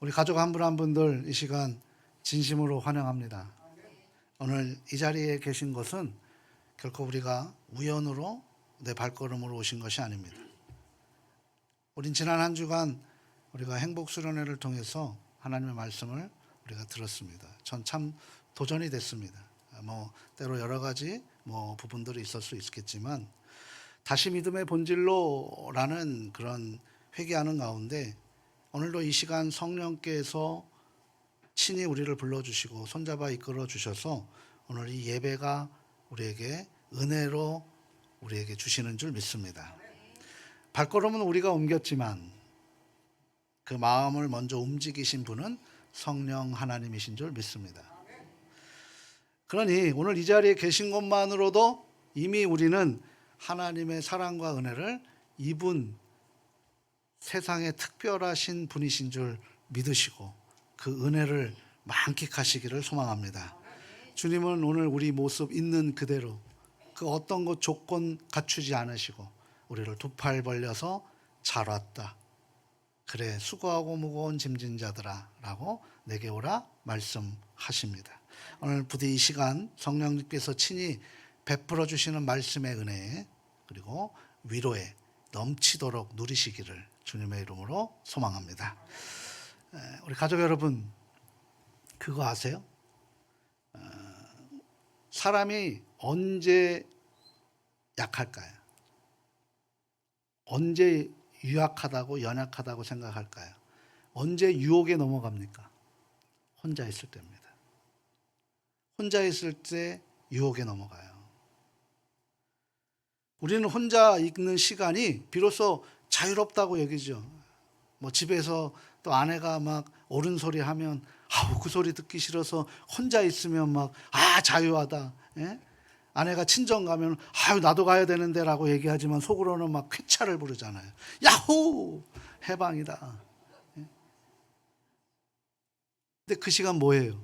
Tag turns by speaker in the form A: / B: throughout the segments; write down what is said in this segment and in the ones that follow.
A: 우리 가족 한 분 한 분들 이 시간 진심으로 환영합니다. 오늘 이 자리에 계신 것은 결코 우리가 우연으로 내 발걸음으로 오신 것이 아닙니다. 우린 지난 한 주간 우리가 행복 수련회를 통해서 하나님의 말씀을 우리가 들었습니다. 전 참 도전이 됐습니다. 때로 여러 가지 부분들이 있을 수 있겠지만 다시 믿음의 본질로라는 그런 회개하는 가운데 오늘도 이 시간 성령께서 친히 우리를 불러주시고 손잡아 이끌어 주셔서 오늘 이 예배가 우리에게 은혜로 우리에게 주시는 줄 믿습니다. 발걸음은 우리가 옮겼지만 그 마음을 먼저 움직이신 분은 성령 하나님이신 줄 믿습니다. 그러니 오늘 이 자리에 계신 것만으로도 이미 우리는 하나님의 사랑과 은혜를 이분 세상에 특별하신 분이신 줄 믿으시고 그 은혜를 만끽하시기를 소망합니다. 주님은 오늘 우리 모습 있는 그대로 그 어떤 것 조건 갖추지 않으시고 우리를 두 팔 벌려서 잘 왔다. 그래 수고하고 무거운 짐진 자들아 라고 내게 오라 말씀하십니다. 오늘 부디 이 시간 성령님께서 친히 베풀어 주시는 말씀의 은혜에 그리고 위로에 넘치도록 누리시기를 주님의 이름으로 소망합니다. 우리 가족 여러분, 그거 아세요? 사람이 언제 약할까요? 언제 유약하다고 연약하다고 생각할까요? 언제 유혹에 넘어갑니까? 혼자 있을 때입니다. 혼자 있을 때 유혹에 넘어가요. 우리는 혼자 있는 시간이 비로소 자유롭다고 여기죠. 집에서 또 아내가 막 옳은 소리 하면 그 소리 듣기 싫어서 혼자 있으면 자유하다. 예? 아내가 친정 가면 나도 가야 되는데 라고 얘기하지만 속으로는 막 쾌차를 부르잖아요. 야호! 해방이다. 예? 근데 그 시간 뭐예요?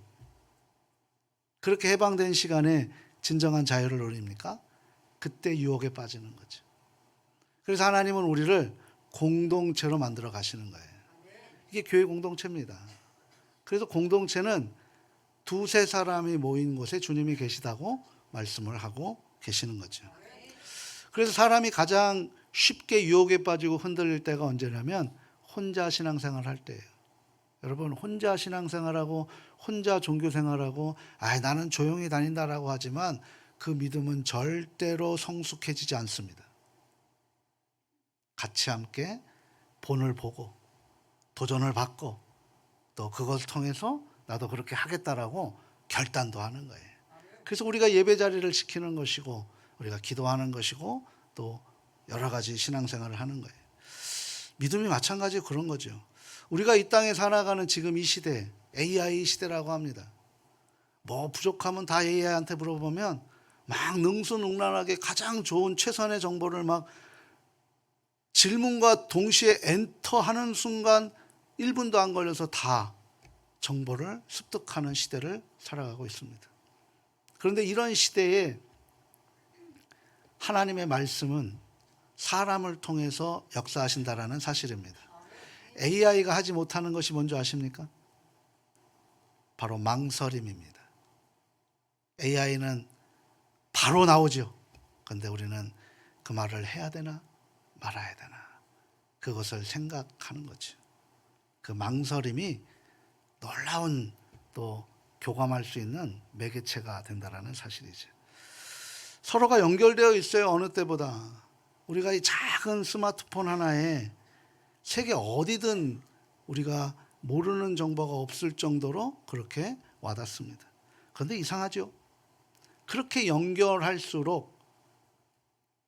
A: 그렇게 해방된 시간에 진정한 자유를 누립니까? 그때 유혹에 빠지는 거죠. 그래서 하나님은 우리를 공동체로 만들어 가시는 거예요. 이게 교회 공동체입니다. 그래서 공동체는 두세 사람이 모인 곳에 주님이 계시다고 말씀을 하고 계시는 거죠. 그래서 사람이 가장 쉽게 유혹에 빠지고 흔들릴 때가 언제냐면 혼자 신앙생활 할 때예요. 여러분, 혼자 신앙생활하고 혼자 종교생활하고 나는 조용히 다닌다라고 하지만 그 믿음은 절대로 성숙해지지 않습니다. 같이 함께 본을 보고 도전을 받고 또 그것을 통해서 나도 그렇게 하겠다라고 결단도 하는 거예요. 그래서 우리가 예배 자리를 지키는 것이고 우리가 기도하는 것이고 또 여러 가지 신앙생활을 하는 거예요. 믿음이 마찬가지로 그런 거죠. 우리가 이 땅에 살아가는 지금 이 시대, AI 시대라고 합니다. 부족하면 다 AI한테 물어보면 막 능수능란하게 가장 좋은 최선의 정보를 질문과 동시에 엔터하는 순간 1분도 안 걸려서 다 정보를 습득하는 시대를 살아가고 있습니다. 그런데 이런 시대에 하나님의 말씀은 사람을 통해서 역사하신다라는 사실입니다. AI가 하지 못하는 것이 뭔지 아십니까? 바로 망설임입니다. AI는 바로 나오죠. 그런데 우리는 그 말을 해야 되나 말아야 되나 그것을 생각하는 거죠. 그 망설임이 놀라운 또 교감할 수 있는 매개체가 된다라는 사실이죠. 서로가 연결되어 있어요. 어느 때보다. 우리가 이 작은 스마트폰 하나에 세계 어디든 우리가 모르는 정보가 없을 정도로 그렇게 와닿습니다. 그런데 이상하죠. 그렇게 연결할수록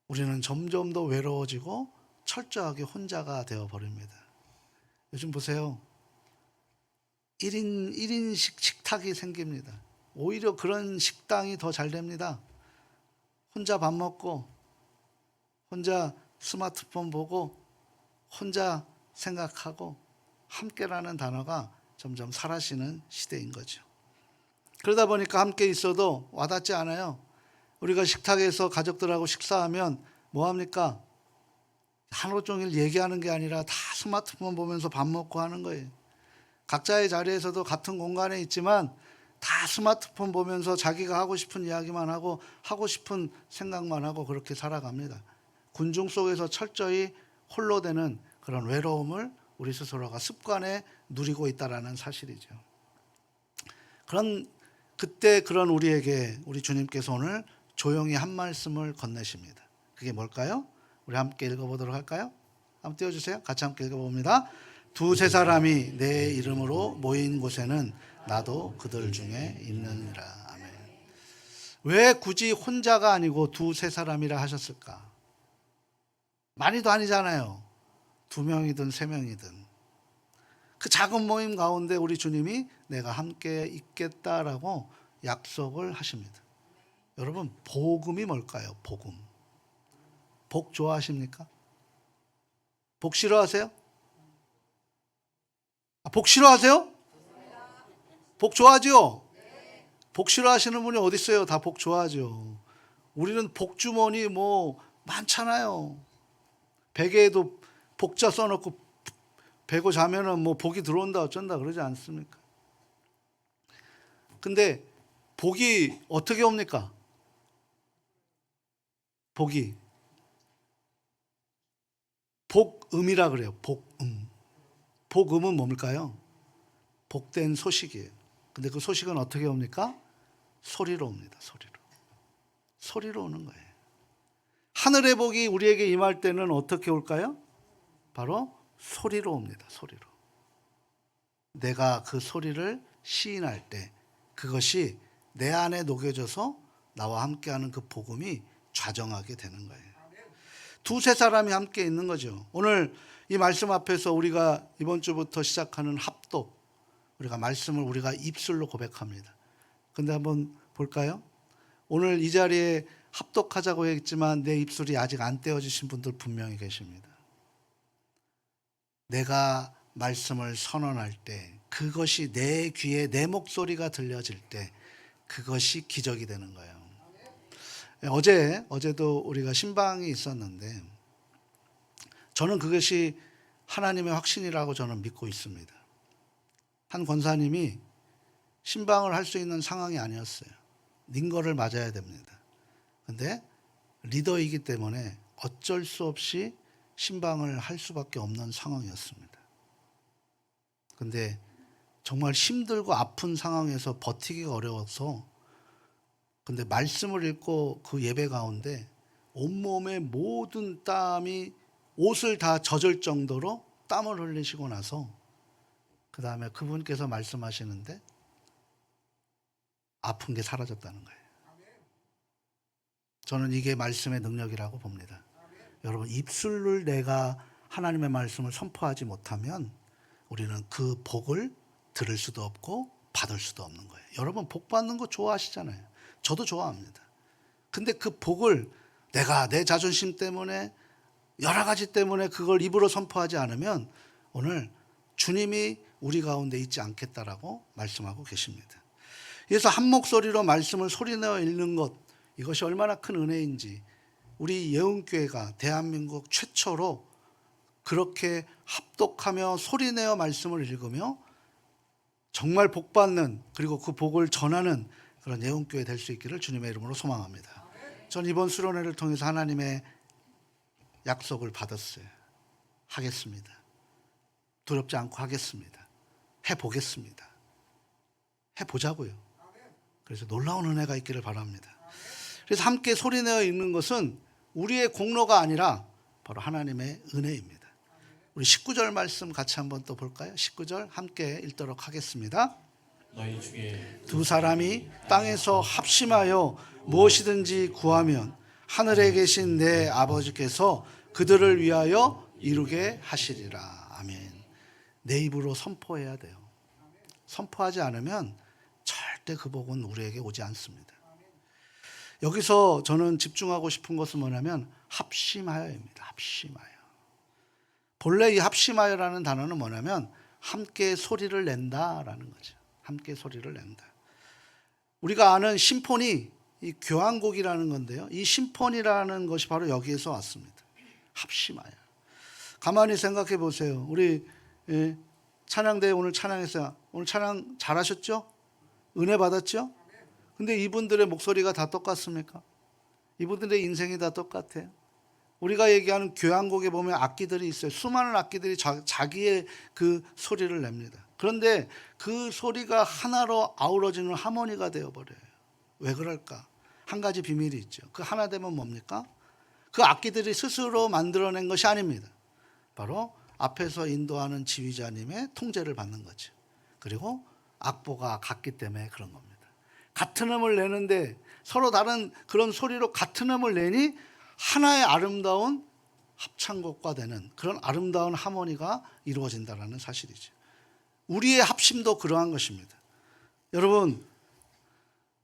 A: 우리는 점점 더 외로워지고 철저하게 혼자가 되어버립니다. 요즘 보세요. 1인식 식탁이 생깁니다. 오히려 그런 식당이 더 잘 됩니다. 혼자 밥 먹고 혼자 스마트폰 보고 혼자 생각하고 함께라는 단어가 점점 사라지는 시대인 거죠. 그러다 보니까 함께 있어도 와닿지 않아요. 우리가 식탁에서 가족들하고 식사하면 뭐합니까? 하루 종일 얘기하는 게 아니라 다 스마트폰 보면서 밥 먹고 하는 거예요. 각자의 자리에서도 같은 공간에 있지만 다 스마트폰 보면서 자기가 하고 싶은 이야기만 하고 하고 싶은 생각만 하고 그렇게 살아갑니다. 군중 속에서 철저히 홀로 되는 그런 외로움을 우리 스스로가 습관에 누리고 있다라는 사실이죠. 그때 그런 우리에게 우리 주님께서 오늘 조용히 한 말씀을 건네십니다. 그게 뭘까요? 우리 함께 읽어보도록 할까요? 한번 띄워주세요. 같이 함께 읽어봅니다. 두세 사람이 내 이름으로 모인 곳에는 나도 그들 중에 있느니라. 아멘. 왜 굳이 혼자가 아니고 두세 사람이라 하셨을까? 많이도 아니잖아요. 2명이든 3명이든. 그 작은 모임 가운데 우리 주님이 내가 함께 있겠다라고 약속을 하십니다. 여러분, 복음이 뭘까요? 복음. 복 좋아하십니까? 복 싫어하세요? 복 싫어하세요? 복 좋아하죠? 복 싫어하시는 분이 어디 있어요? 다 복 좋아하죠. 우리는 복주머니 뭐 많잖아요. 베개에도 복자 써놓고 베고 자면은 뭐 복이 들어온다 어쩐다 그러지 않습니까? 근데 복이 어떻게 옵니까? 복이 복음이라 그래요. 복음. 복음은 뭡니까요? 복된 소식이에요. 근데 그 소식은 어떻게 옵니까? 소리로 옵니다. 소리로 오는 거예요. 하늘의 복이 우리에게 임할 때는 어떻게 올까요? 바로 소리로 옵니다. 소리로. 내가 그 소리를 시인할 때 그것이 내 안에 녹여져서 나와 함께하는 그 복음이 좌정하게 되는 거예요. 두세 사람이 함께 있는 거죠. 오늘 이 말씀 앞에서 우리가 이번 주부터 시작하는 합독, 우리가 말씀을 우리가 입술로 고백합니다. 근데 한번 볼까요? 오늘 이 자리에 합독하자고 했지만 내 입술이 아직 안 떼어지신 분들 분명히 계십니다. 내가 말씀을 선언할 때 그것이 내 귀에 내 목소리가 들려질 때 그것이 기적이 되는 거예요. 어제도 우리가 신방이 있었는데 저는 그것이 하나님의 확신이라고 저는 믿고 있습니다. 한 권사님이 신방을 할 수 있는 상황이 아니었어요. 링거를 맞아야 됩니다. 근데 리더이기 때문에 어쩔 수 없이 신방을 할 수밖에 없는 상황이었습니다. 근데 정말 힘들고 아픈 상황에서 버티기가 어려워서 근데 말씀을 읽고 그 예배 가운데 온몸에 모든 땀이 옷을 다 젖을 정도로 땀을 흘리시고 나서 그 다음에 그분께서 말씀하시는데 아픈 게 사라졌다는 거예요. 저는 이게 말씀의 능력이라고 봅니다. 여러분, 입술을 내가 하나님의 말씀을 선포하지 못하면 우리는 그 복을 들을 수도 없고 받을 수도 없는 거예요. 여러분, 복 받는 거 좋아하시잖아요. 저도 좋아합니다. 근데 그 복을 내가 내 자존심 때문에 여러 가지 때문에 그걸 입으로 선포하지 않으면 오늘 주님이 우리 가운데 있지 않겠다라고 말씀하고 계십니다. 그래서 한 목소리로 말씀을 소리내어 읽는 것, 이것이 얼마나 큰 은혜인지 우리 예언교회가 대한민국 최초로 그렇게 합독하며 소리내어 말씀을 읽으며 정말 복받는 그리고 그 복을 전하는 그런 예언교회 될 수 있기를 주님의 이름으로 소망합니다. 전 이번 수련회를 통해서 하나님의 약속을 받았어요. 하겠습니다. 두렵지 않고 하겠습니다. 해보겠습니다. 해보자고요. 그래서 놀라운 은혜가 있기를 바랍니다. 그래서 함께 소리내어 읽는 것은 우리의 공로가 아니라 바로 하나님의 은혜입니다. 우리 19절 말씀 같이 한번 또 볼까요? 19절 함께 읽도록 하겠습니다.
B: 너희 중에
A: 두 사람이 땅에서 합심하여 무엇이든지 구하면 하늘에 계신 내 아버지께서 그들을 위하여 이루게 하시리라. 아멘. 내 입으로 선포해야 돼요. 선포하지 않으면 절대 그 복은 우리에게 오지 않습니다. 여기서 저는 집중하고 싶은 것은 뭐냐면 합심하여입니다. 합심하여. 본래 이 합심하여라는 단어는 뭐냐면 함께 소리를 낸다라는 거죠. 함께 소리를 낸다. 우리가 아는 심포니, 이 교향곡이라는 건데요. 이 심포니라는 것이 바로 여기에서 왔습니다. 합심하여. 가만히 생각해 보세요. 우리 찬양대회 오늘 찬양했어요. 오늘 찬양 잘하셨죠? 은혜 받았죠? 근데 이분들의 목소리가 다 똑같습니까? 이분들의 인생이 다 똑같아요. 우리가 얘기하는 교향곡에 보면 악기들이 있어요. 수많은 악기들이 자기의 그 소리를 냅니다. 그런데 그 소리가 하나로 아우러지는 하모니가 되어버려요. 왜 그럴까? 한 가지 비밀이 있죠. 그 하나 되면 뭡니까? 그 악기들이 스스로 만들어낸 것이 아닙니다. 바로 앞에서 인도하는 지휘자님의 통제를 받는 거죠. 그리고 악보가 같기 때문에 그런 겁니다. 같은 음을 내는데 서로 다른 그런 소리로 같은 음을 내니 하나의 아름다운 합창곡과 되는 그런 아름다운 하모니가 이루어진다는 사실이죠. 우리의 합심도 그러한 것입니다. 여러분,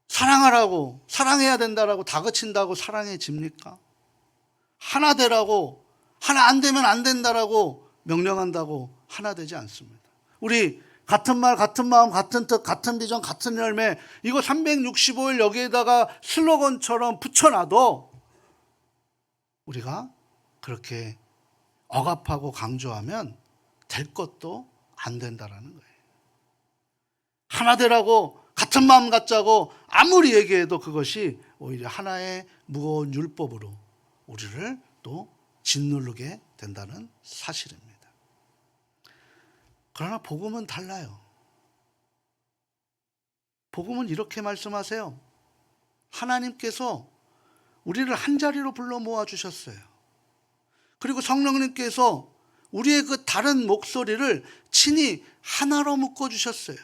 A: 사랑하라고, 사랑해야 된다라고 다그친다고 사랑해집니까? 하나 되라고, 하나 안 되면 안 된다라고 명령한다고 하나 되지 않습니다. 우리 같은 말, 같은 마음, 같은 뜻, 같은 비전, 같은 열매, 이거 365일 여기에다가 슬로건처럼 붙여놔도 우리가 그렇게 억압하고 강조하면 될 것도 안 된다라는 거예요. 하나 되라고, 같은 마음 갖자고 아무리 얘기해도 그것이 오히려 하나의 무거운 율법으로 우리를 또 짓누르게 된다는 사실입니다. 그러나 복음은 달라요. 복음은 이렇게 말씀하세요. 하나님께서 우리를 한자리로 불러 모아주셨어요. 그리고 성령님께서 우리의 그 다른 목소리를 친히 하나로 묶어주셨어요.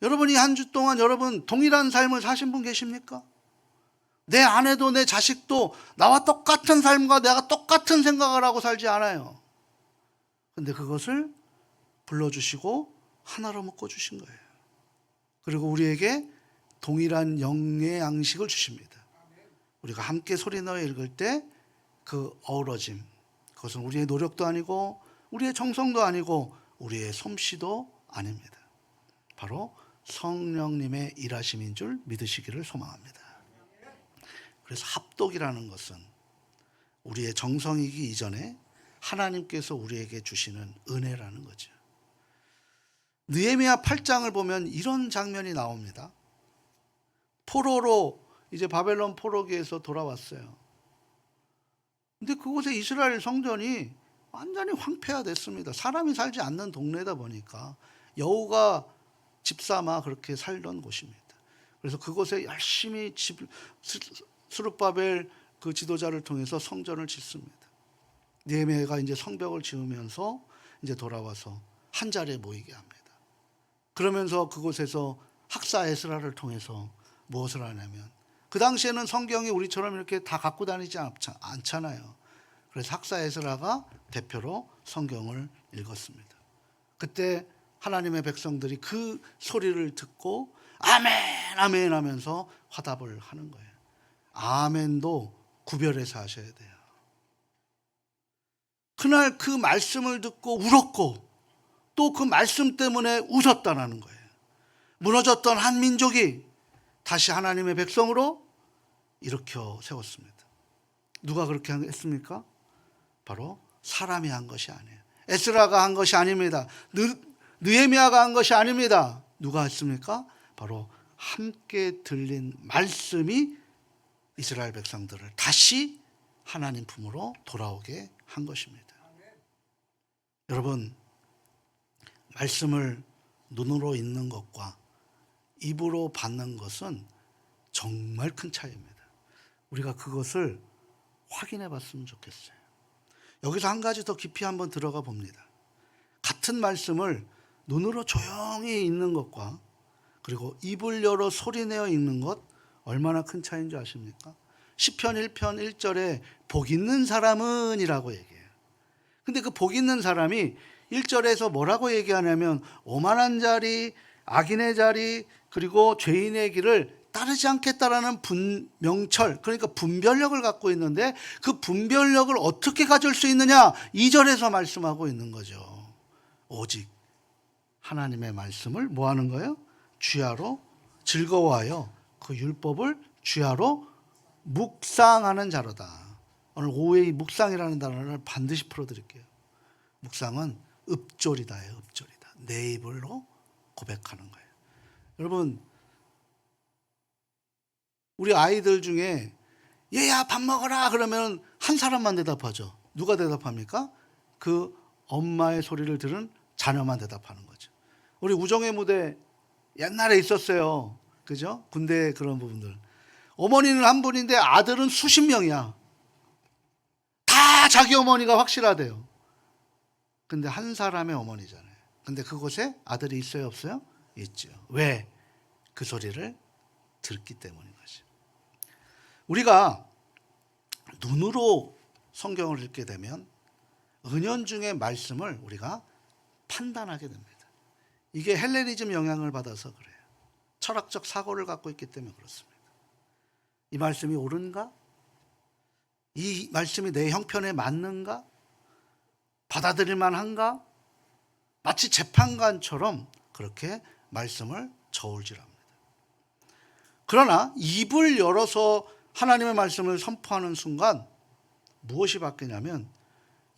A: 여러분, 이 한 주 동안 여러분 동일한 삶을 사신 분 계십니까? 내 아내도 내 자식도 나와 똑같은 삶과 내가 똑같은 생각을 하고 살지 않아요. 근데 그것을 불러주시고 하나로 묶어주신 거예요. 그리고 우리에게 동일한 영의 양식을 주십니다. 우리가 함께 소리 내어 읽을 때 그 어우러짐, 그것은 우리의 노력도 아니고 우리의 정성도 아니고 우리의 솜씨도 아닙니다. 바로 성령님의 일하심인 줄 믿으시기를 소망합니다. 그래서 합독이라는 것은 우리의 정성이기 이전에 하나님께서 우리에게 주시는 은혜라는 거죠. 느헤미야 8장을 보면 이런 장면이 나옵니다. 포로로 이제 바벨론 포로기에서 돌아왔어요. 근데 그곳에 이스라엘 성전이 완전히 황폐화됐습니다. 사람이 살지 않는 동네다 보니까 여우가 집삼아 그렇게 살던 곳입니다. 그래서 그곳에 열심히 스룹바벨 그 지도자를 통해서 성전을 짓습니다. 느헤미야가 이제 성벽을 지으면서 이제 돌아와서 한 자리에 모이게 합니다. 그러면서 그곳에서 학사 에스라를 통해서 무엇을 하냐면, 그 당시에는 성경이 우리처럼 이렇게 다 갖고 다니지 않잖아요. 그래서 학사 에스라가 대표로 성경을 읽었습니다. 그때 하나님의 백성들이 그 소리를 듣고 아멘 아멘 하면서 화답을 하는 거예요. 아멘도 구별해서 하셔야 돼요. 그날 그 말씀을 듣고 울었고 또 그 말씀 때문에 웃었다는 거예요. 무너졌던 한 민족이 다시 하나님의 백성으로 일으켜 세웠습니다. 누가 그렇게 했습니까? 바로 사람이 한 것이 아니에요. 에스라가 한 것이 아닙니다. 느헤미야가 한 것이 아닙니다. 누가 했습니까? 바로 함께 들린 말씀이 이스라엘 백성들을 다시 하나님 품으로 돌아오게 한 것입니다. 여러분, 말씀을 눈으로 읽는 것과 입으로 받는 것은 정말 큰 차이입니다. 우리가 그것을 확인해 봤으면 좋겠어요. 여기서 한 가지 더 깊이 한번 들어가 봅니다. 같은 말씀을 눈으로 조용히 읽는 것과 그리고 입을 열어 소리내어 읽는 것, 얼마나 큰 차이인 줄 아십니까? 시편 1편 1절에 복 있는 사람은 이라고 얘기해요. 근데 그 복 있는 사람이 1절에서 뭐라고 얘기하냐면 오만한 자리, 악인의 자리, 그리고 죄인의 길을 따르지 않겠다라는 명철, 그러니까 분별력을 갖고 있는데 그 분별력을 어떻게 가질 수 있느냐? 2절에서 말씀하고 있는 거죠. 오직 하나님의 말씀을 뭐 하는 거예요? 주야로 즐거워하여 그 율법을 주야로 묵상하는 자로다. 오늘 오후에 이 묵상이라는 단어를 반드시 풀어드릴게요. 묵상은 읍조리다예요. 읍조리다. 내 입으로 고백하는 거예요. 여러분, 우리 아이들 중에 얘야 밥 먹어라 그러면 한 사람만 대답하죠. 누가 대답합니까? 그 엄마의 소리를 들은 자녀만 대답하는 거죠. 우리 우정의 무대 옛날에 있었어요. 그죠? 군대 그런 부분들. 어머니는 한 분인데 아들은 수십 명이야. 다 자기 어머니가 확실하대요. 근데 한 사람의 어머니잖아요. 근데 그곳에 아들이 있어요, 없어요? 있죠. 왜? 그 소리를 듣기 때문인 거죠. 우리가 눈으로 성경을 읽게 되면 은연중의 말씀을 우리가 판단하게 됩니다. 이게 헬레니즘 영향을 받아서 그래요. 철학적 사고를 갖고 있기 때문에 그렇습니다. 이 말씀이 옳은가? 이 말씀이 내 형편에 맞는가? 받아들일 만한가? 마치 재판관처럼 그렇게 말씀을 저울질합니다. 그러나 입을 열어서 하나님의 말씀을 선포하는 순간 무엇이 바뀌냐면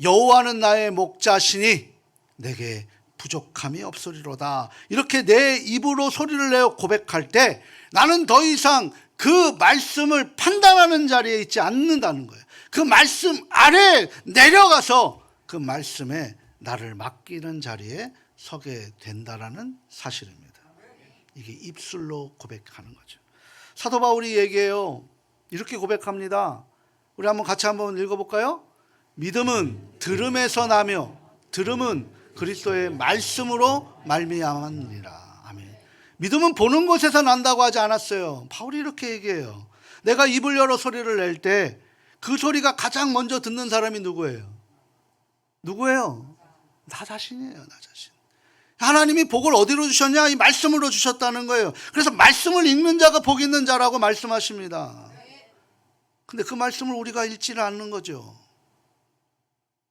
A: 여호와는 나의 목자시니 내게 부족함이 없으리로다. 이렇게 내 입으로 소리를 내어 고백할 때 나는 더 이상 그 말씀을 판단하는 자리에 있지 않는다는 거예요. 그 말씀 아래 내려가서 그 말씀에 나를 맡기는 자리에 서게 된다라는 사실입니다. 이게 입술로 고백하는 거죠. 사도 바울이 얘기해요. 이렇게 고백합니다. 우리 같이 한번 읽어볼까요? 믿음은 들음에서 나며 들음은 그리스도의 말씀으로 말미암았느니라. 아멘. 믿음은 보는 것에서 난다고 하지 않았어요. 바울이 이렇게 얘기해요. 내가 입을 열어 소리를 낼 때 그 소리가 가장 먼저 듣는 사람이 누구예요? 누구예요? 나 자신이에요. 나 자신. 하나님이 복을 어디로 주셨냐? 이 말씀으로 주셨다는 거예요. 그래서 말씀을 읽는 자가 복 있는 자라고 말씀하십니다. 근데 그 말씀을 우리가 읽지를 않는 거죠.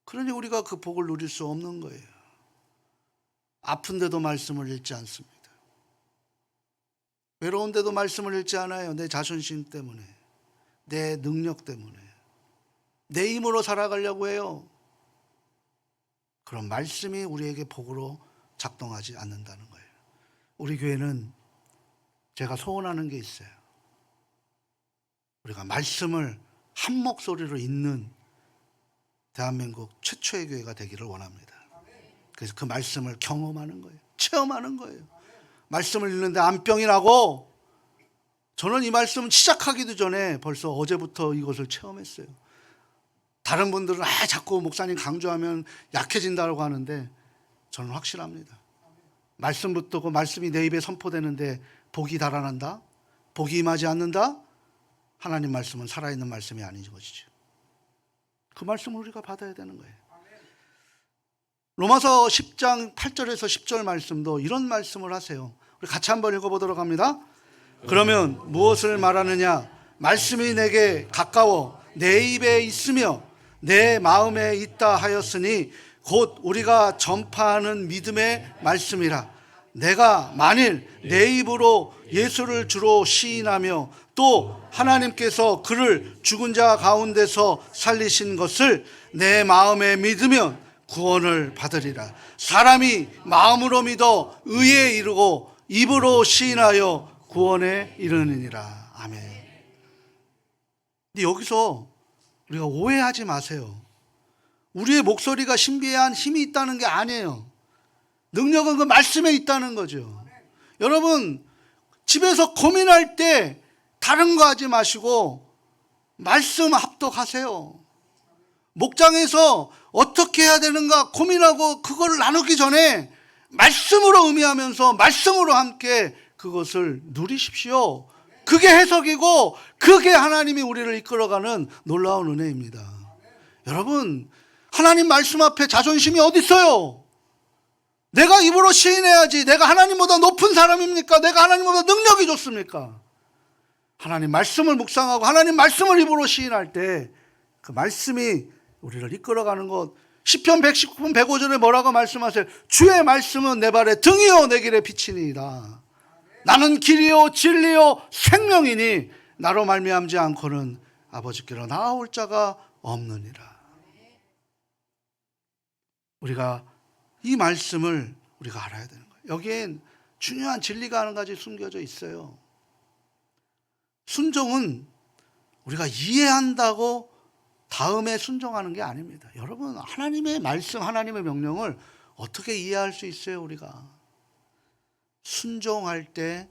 A: 그러니 우리가 그 복을 누릴 수 없는 거예요. 아픈데도 말씀을 읽지 않습니다. 외로운데도 말씀을 읽지 않아요. 내 자존심 때문에, 내 능력 때문에, 내 힘으로 살아가려고 해요. 그런 말씀이 우리에게 복으로 작동하지 않는다는 거예요. 우리 교회는 제가 소원하는 게 있어요. 우리가 말씀을 한 목소리로 읽는 대한민국 최초의 교회가 되기를 원합니다. 그래서 그 말씀을 경험하는 거예요. 체험하는 거예요. 말씀을 읽는데 안병이 나고, 저는 이 말씀 시작하기도 전에 벌써 어제부터 이것을 체험했어요. 다른 분들은 자꾸 목사님 강조하면 약해진다고 하는데 저는 확실합니다. 말씀부터 그 말씀이 내 입에 선포되는데 복이 달아난다? 복이 임하지 않는다? 하나님 말씀은 살아있는 말씀이 아닌 것이죠. 그 말씀을 우리가 받아야 되는 거예요. 로마서 10장 8절에서 10절 말씀도 이런 말씀을 하세요. 우리 같이 한번 읽어보도록 합니다. 그러면 무엇을 말하느냐? 말씀이 내게 가까워 내 입에 있으며 내 마음에 있다 하였으니 곧 우리가 전파하는 믿음의 말씀이라. 내가 만일 내 입으로 예수를 주로 시인하며 또 하나님께서 그를 죽은 자 가운데서 살리신 것을 내 마음에 믿으면 구원을 받으리라. 사람이 마음으로 믿어 의에 이르고 입으로 시인하여 구원에 이르느니라. 아멘. 근데 여기서 우리가 오해하지 마세요. 우리의 목소리가 신비한 힘이 있다는 게 아니에요. 능력은 그 말씀에 있다는 거죠. 여러분, 집에서 고민할 때 다른 거 하지 마시고 말씀 합독하세요. 목장에서 어떻게 해야 되는가 고민하고 그걸 나누기 전에 말씀으로 의미하면서 말씀으로 함께 그것을 누리십시오. 그게 해석이고 그게 하나님이 우리를 이끌어가는 놀라운 은혜입니다. 여러분, 하나님 말씀 앞에 자존심이 어디 있어요? 내가 입으로 시인해야지. 내가 하나님보다 높은 사람입니까? 내가 하나님보다 능력이 좋습니까? 하나님 말씀을 묵상하고 하나님 말씀을 입으로 시인할 때 그 말씀이 우리를 이끌어가는 것. 시편 119편 105절에 뭐라고 말씀하세요? 주의 말씀은 내 발에 등이요 내 길에 비치니이다. 나는 길이요 진리요 생명이니 나로 말미암지 않고는 아버지께로 나아올 자가 없느니라. 우리가 이 말씀을 우리가 알아야 되는 거예요. 여기엔 중요한 진리가 한 가지 숨겨져 있어요. 순종은 우리가 이해한다고 다음에 순종하는 게 아닙니다. 여러분, 하나님의 말씀, 하나님의 명령을 어떻게 이해할 수 있어요, 우리가? 순종할 때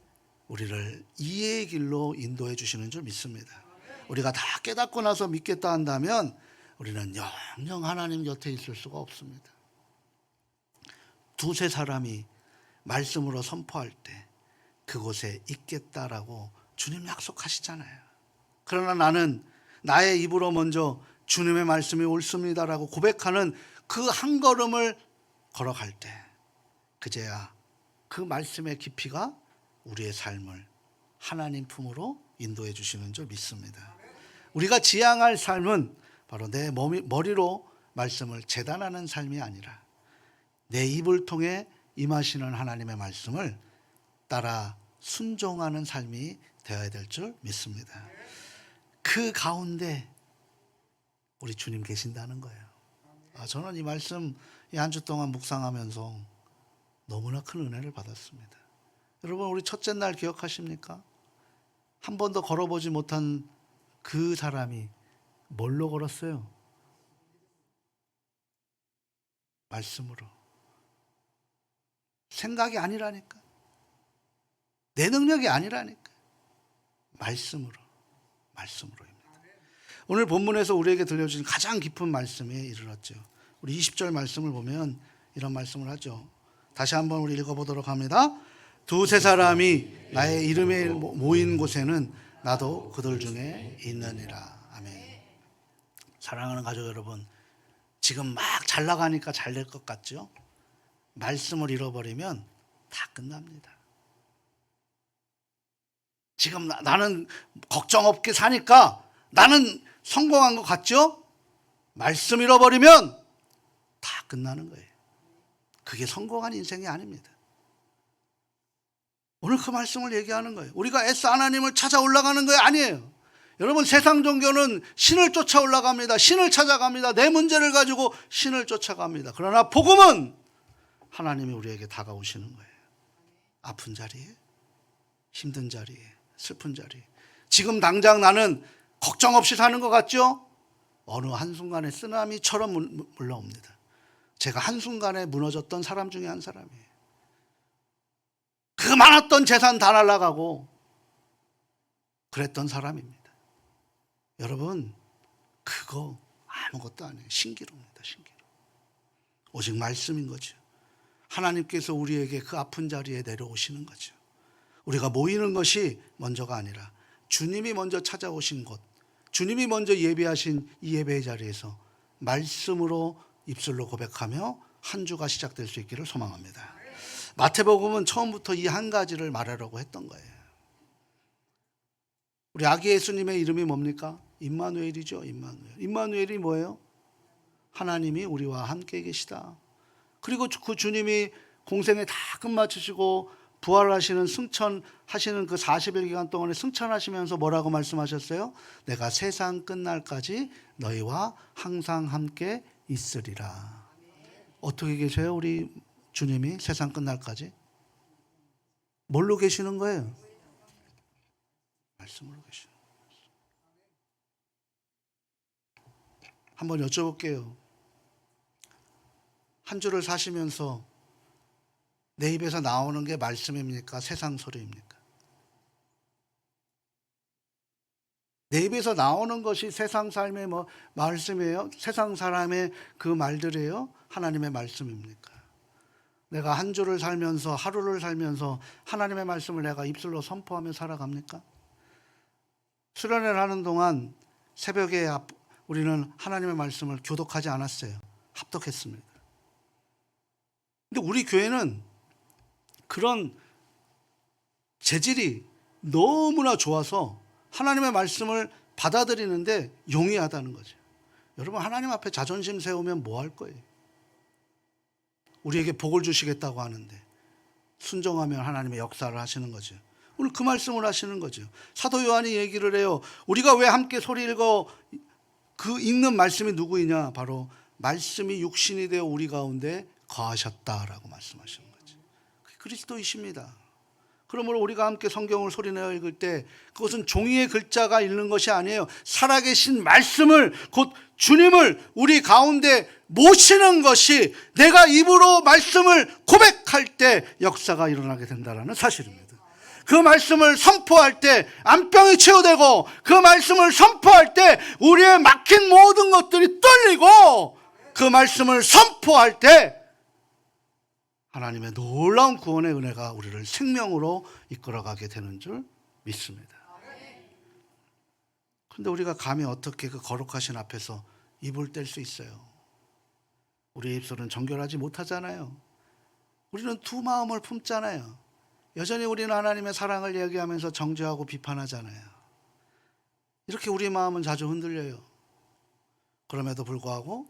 A: 우리를 이해의 길로 인도해 주시는 줄 믿습니다. 우리가 다 깨닫고 나서 믿겠다 한다면 우리는 영영 하나님 곁에 있을 수가 없습니다. 두세 사람이 말씀으로 선포할 때 그곳에 있겠다라고 주님 약속하시잖아요. 그러나 나는 나의 입으로 먼저 주님의 말씀이 옳습니다라고 고백하는 그 한 걸음을 걸어갈 때 그제야 그 말씀의 깊이가 우리의 삶을 하나님 품으로 인도해 주시는 줄 믿습니다. 우리가 지향할 삶은 바로 내 머리로 말씀을 재단하는 삶이 아니라 내 입을 통해 임하시는 하나님의 말씀을 따라 순종하는 삶이 되어야 될 줄 믿습니다. 그 가운데 우리 주님 계신다는 거예요. 저는 이 말씀 이 한 주 동안 묵상하면서 너무나 큰 은혜를 받았습니다. 여러분, 우리 첫째 날 기억하십니까? 한 번도 걸어보지 못한 그 사람이 뭘로 걸었어요? 말씀으로. 생각이 아니라니까. 내 능력이 아니라니까. 말씀으로입니다. 오늘 본문에서 우리에게 들려주신 가장 깊은 말씀에 이르렀죠. 우리 20절 말씀을 보면 이런 말씀을 하죠. 다시 한번 우리 읽어보도록 합니다. 두세 사람이 나의 이름에 모인 곳에는 나도 그들 중에 있느니라. 아멘. 사랑하는 가족 여러분, 지금 막 잘 나가니까 잘 될 것 같죠? 말씀을 잃어버리면 다 끝납니다. 지금 나는 걱정 없게 사니까 나는 성공한 것 같죠? 말씀 잃어버리면 다 끝나는 거예요. 그게 성공한 인생이 아닙니다. 오늘 그 말씀을 얘기하는 거예요. 우리가 애써 하나님을 찾아 올라가는 거예요? 아니에요. 여러분, 세상 종교는 신을 쫓아 올라갑니다. 신을 찾아갑니다. 내 문제를 가지고 신을 쫓아갑니다. 그러나 복음은 하나님이 우리에게 다가오시는 거예요. 아픈 자리에, 힘든 자리에, 슬픈 자리에. 지금 당장 나는 걱정 없이 사는 것 같죠? 어느 한순간에 쓰나미처럼 물러옵니다. 제가 한순간에 무너졌던 사람 중에 한 사람이에요. 그 많았던 재산 다 날아가고 그랬던 사람입니다. 여러분, 그거 아무것도 아니에요. 신기루입니다. 신기루. 오직 말씀인 거죠. 하나님께서 우리에게 그 아픈 자리에 내려오시는 거죠. 우리가 모이는 것이 먼저가 아니라 주님이 먼저 찾아오신 곳, 주님이 먼저 예배하신 이 예배의 자리에서 말씀으로 입술로 고백하며 한 주가 시작될 수 있기를 소망합니다. 마태복음은 처음부터 이 한 가지를 말하려고 했던 거예요. 우리 아기 예수님의 이름이 뭡니까? 임마누엘이죠. 임마누엘이 뭐예요? 하나님이 우리와 함께 계시다. 그리고 그 주님이 공생에 다 끝마치시고 부활하시는 승천하시는 그 40일 기간 동안에 승천하시면서 뭐라고 말씀하셨어요? 내가 세상 끝날까지 너희와 항상 함께 있으리라. 어떻게 계셔요? 우리 주님이 세상 끝날까지? 뭘로 계시는 거예요? 말씀으로 계시는 거예요. 한번 여쭤볼게요. 한 주를 사시면서 내 입에서 나오는 게 말씀입니까? 세상 소리입니까? 내 입에서 나오는 것이 세상 삶의 말씀이에요? 세상 사람의 그 말들이에요? 하나님의 말씀입니까? 내가 한 주를 살면서, 하루를 살면서 하나님의 말씀을 내가 입술로 선포하며 살아갑니까? 수련회를 하는 동안 새벽에 우리는 하나님의 말씀을 교독하지 않았어요. 합독했습니다. 근데 우리 교회는 그런 재질이 너무나 좋아서 하나님의 말씀을 받아들이는데 용이하다는 거죠. 여러분, 하나님 앞에 자존심 세우면 뭐 할 거예요? 우리에게 복을 주시겠다고 하는데 순종하면 하나님의 역사를 하시는 거죠. 오늘 그 말씀을 하시는 거죠. 사도 요한이 얘기를 해요. 우리가 왜 함께 소리 읽어? 그 읽는 말씀이 누구이냐? 바로 말씀이 육신이 되어 우리 가운데 거하셨다라고 말씀하시는 거죠. 그리스도이십니다. 그러므로 우리가 함께 성경을 소리내어 읽을 때 그것은 종이의 글자가 읽는 것이 아니에요. 살아계신 말씀을, 곧 주님을 우리 가운데 모시는 것이 내가 입으로 말씀을 고백할 때 역사가 일어나게 된다는 사실입니다. 그 말씀을 선포할 때 암병이 치유되고, 그 말씀을 선포할 때 우리의 막힌 모든 것들이 뚫리고, 그 말씀을 선포할 때 하나님의 놀라운 구원의 은혜가 우리를 생명으로 이끌어가게 되는 줄 믿습니다. 그런데 우리가 감히 어떻게 그 거룩하신 앞에서 입을 뗄 수 있어요? 우리의 입술은 정결하지 못하잖아요. 우리는 두 마음을 품잖아요. 여전히 우리는 하나님의 사랑을 이야기하면서 정죄하고 비판하잖아요. 이렇게 우리 마음은 자주 흔들려요. 그럼에도 불구하고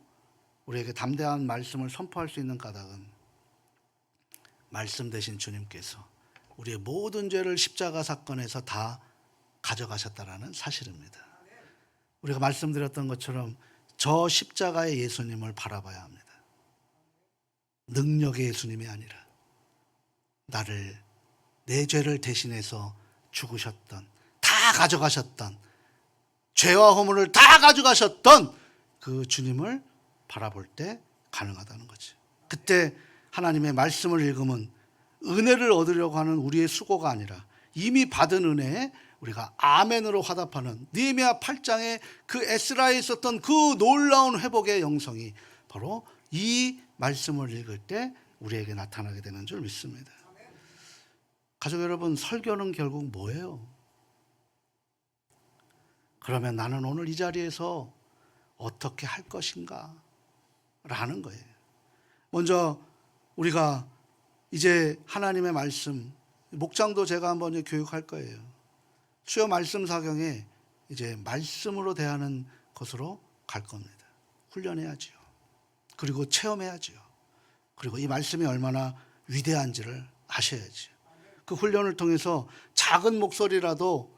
A: 우리에게 담대한 말씀을 선포할 수 있는 까닭은 말씀 되신 주님께서 우리의 모든 죄를 십자가 사건에서 다 가져가셨다라는 사실입니다. 우리가 말씀드렸던 것처럼 저 십자가의 예수님을 바라봐야 합니다. 능력의 예수님이 아니라 나를, 내 죄를 대신해서 죽으셨던, 다 가져가셨던, 죄와 허물을 다 가져가셨던 그 주님을 바라볼 때 가능하다는 거죠. 그때 하나님의 말씀을 읽으면 은혜를 얻으려고 하는 우리의 수고가 아니라 이미 받은 은혜에 우리가 아멘으로 화답하는 느헤미야 8장에 그 에스라에 있었던 그 놀라운 회복의 영성이 바로 이 말씀을 읽을 때 우리에게 나타나게 되는 줄 믿습니다. 가족 여러분, 설교는 결국 뭐예요? 그러면 나는 오늘 이 자리에서 어떻게 할 것인가? 라는 거예요. 먼저 우리가 이제 하나님의 말씀, 목장도 제가 한번 이제 교육할 거예요. 수요 말씀 사경에 이제 말씀으로 대하는 것으로 갈 겁니다. 훈련해야지요. 그리고 체험해야지요. 그리고 이 말씀이 얼마나 위대한지를 아셔야지요. 그 훈련을 통해서 작은 목소리라도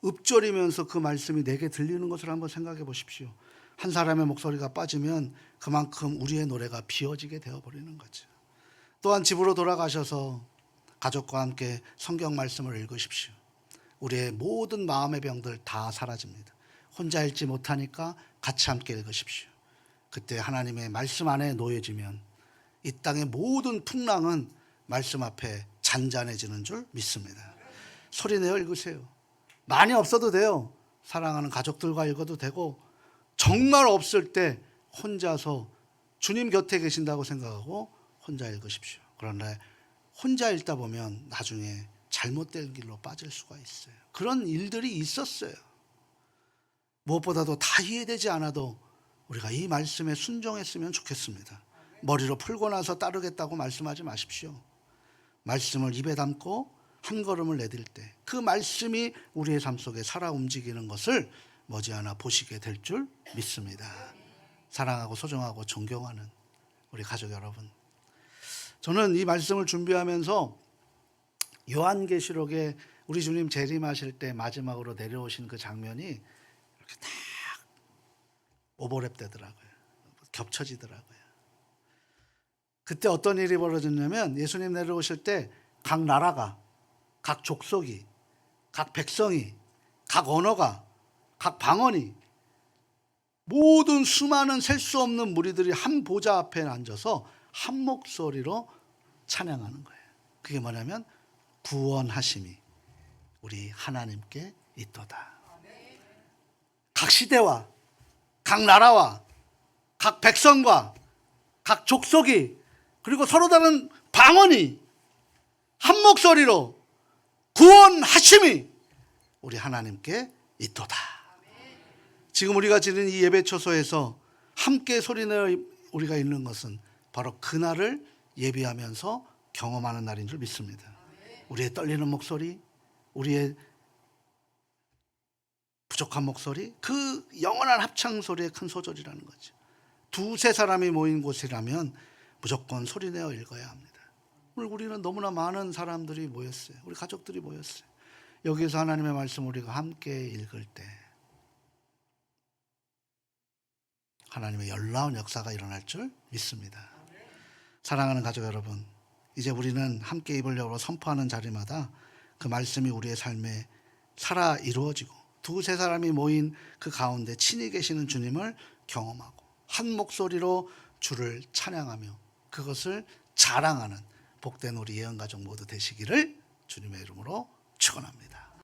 A: 읊조리면서 그 말씀이 내게 들리는 것을 한번 생각해 보십시오. 한 사람의 목소리가 빠지면 그만큼 우리의 노래가 비어지게 되어버리는 거죠. 또한 집으로 돌아가셔서 가족과 함께 성경 말씀을 읽으십시오. 우리의 모든 마음의 병들 다 사라집니다. 혼자 읽지 못하니까 같이 함께 읽으십시오. 그때 하나님의 말씀 안에 놓여지면 이 땅의 모든 풍랑은 말씀 앞에 잔잔해지는 줄 믿습니다. 소리내어 읽으세요. 많이 없어도 돼요. 사랑하는 가족들과 읽어도 되고, 정말 없을 때 혼자서 주님 곁에 계신다고 생각하고 혼자 읽으십시오. 그런데 혼자 읽다 보면 나중에 잘못된 길로 빠질 수가 있어요. 그런 일들이 있었어요. 무엇보다도 다 이해되지 않아도 우리가 이 말씀에 순종했으면 좋겠습니다. 머리로 풀고 나서 따르겠다고 말씀하지 마십시오. 말씀을 입에 담고 한 걸음을 내딜 때 그 말씀이 우리의 삶 속에 살아 움직이는 것을 머지않아 보시게 될 줄 믿습니다. 사랑하고 소중하고 존경하는 우리 가족 여러분, 저는 이 말씀을 준비하면서 요한계시록에 우리 주님 재림하실 때 마지막으로 내려오신 그 장면이 이렇게 딱 오버랩 되더라고요. 겹쳐지더라고요. 그때 어떤 일이 벌어졌냐면, 예수님 내려오실 때 각 나라가, 각 족속이, 각 백성이, 각 언어가, 각 방언이, 모든 수많은 셀 수 없는 무리들이 한 보좌 앞에 앉아서 한 목소리로 찬양하는 거예요. 그게 뭐냐면 구원하심이 우리 하나님께 있도다. 각 시대와 각 나라와 각 백성과 각 족속이, 그리고 서로 다른 방언이 한 목소리로 구원하심이 우리 하나님께 있도다. 지금 우리가 지는 이 예배 초소에서 함께 소리내어 우리가 있는 것은 바로 그날을 예비하면서 경험하는 날인 줄 믿습니다. 우리의 떨리는 목소리, 우리의 부족한 목소리, 그 영원한 합창 소리의 큰 소절이라는 거죠. 두세 사람이 모인 곳이라면 무조건 소리내어 읽어야 합니다. 오늘 우리는 너무나 많은 사람들이 모였어요. 우리 가족들이 모였어요. 여기에서 하나님의 말씀 우리가 함께 읽을 때 하나님의 놀라운 역사가 일어날 줄 믿습니다. 사랑하는 가족 여러분, 이제 우리는 함께 입으려고 선포하는 자리마다 그 말씀이 우리의 삶에 살아 이루어지고 두세 사람이 모인 그 가운데 친히 계시는 주님을 경험하고 한 목소리로 주를 찬양하며 그것을 자랑하는 복된 우리 예언가족 모두 되시기를 주님의 이름으로 축원합니다.